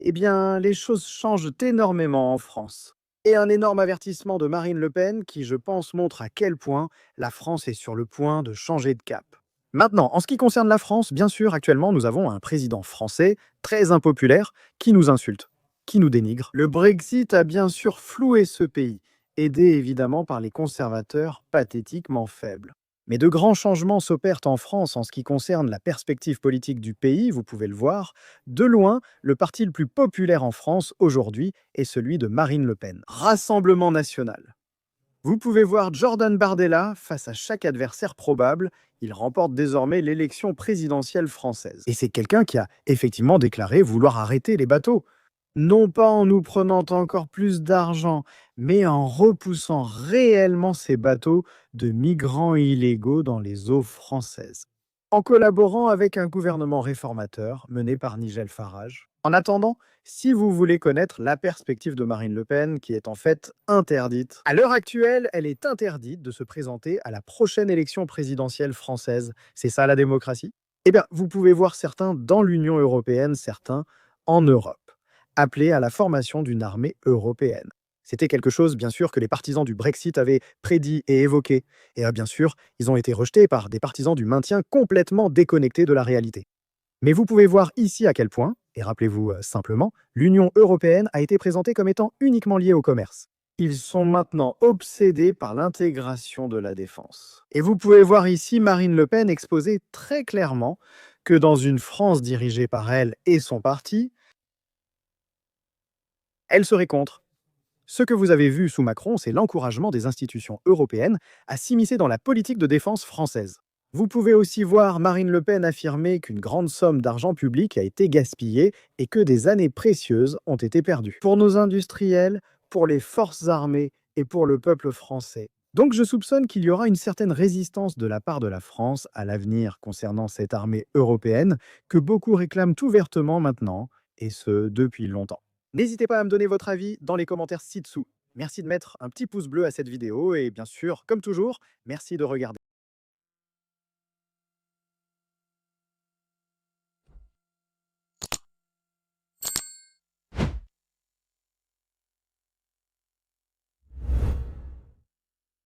Eh bien, les choses changent énormément en France. Et un énorme avertissement de Marine Le Pen qui, je pense, montre à quel point la France est sur le point de changer de cap. Maintenant, en ce qui concerne la France, bien sûr, actuellement, nous avons un président français très impopulaire qui nous insulte, qui nous dénigre. Le Brexit a bien sûr floué ce pays, aidé évidemment par les conservateurs pathétiquement faibles. Mais de grands changements s'opèrent en France en ce qui concerne la perspective politique du pays, vous pouvez le voir. De loin, le parti le plus populaire en France aujourd'hui est celui de Marine Le Pen. Rassemblement national. Vous pouvez voir Jordan Bardella face à chaque adversaire probable. Il remporte désormais l'élection présidentielle française. Et c'est quelqu'un qui a effectivement déclaré vouloir arrêter les bateaux. Non pas en nous prenant encore plus d'argent, mais en repoussant réellement ces bateaux de migrants illégaux dans les eaux françaises. En collaborant avec un gouvernement réformateur mené par Nigel Farage. En attendant, si vous voulez connaître la perspective de Marine Le Pen, qui est en fait interdite. À l'heure actuelle, elle est interdite de se présenter à la prochaine élection présidentielle française. C'est ça la démocratie? Eh bien, vous pouvez voir certains dans l'Union européenne, certains en Europe, appelés à la formation d'une armée européenne. C'était quelque chose, bien sûr, que les partisans du Brexit avaient prédit et évoqué. Et bien sûr, ils ont été rejetés par des partisans du maintien complètement déconnectés de la réalité. Mais vous pouvez voir ici à quel point, et rappelez-vous simplement, l'Union européenne a été présentée comme étant uniquement liée au commerce. Ils sont maintenant obsédés par l'intégration de la défense. Et vous pouvez voir ici Marine Le Pen exposer très clairement que dans une France dirigée par elle et son parti, elle serait contre. Ce que vous avez vu sous Macron, c'est l'encouragement des institutions européennes à s'immiscer dans la politique de défense française. Vous pouvez aussi voir Marine Le Pen affirmer qu'une grande somme d'argent public a été gaspillée et que des années précieuses ont été perdues. Pour nos industriels, pour les forces armées et pour le peuple français. Donc je soupçonne qu'il y aura une certaine résistance de la part de la France à l'avenir concernant cette armée européenne que beaucoup réclament ouvertement maintenant, et ce depuis longtemps. N'hésitez pas à me donner votre avis dans les commentaires ci-dessous. Merci de mettre un petit pouce bleu à cette vidéo et bien sûr, comme toujours, merci de regarder.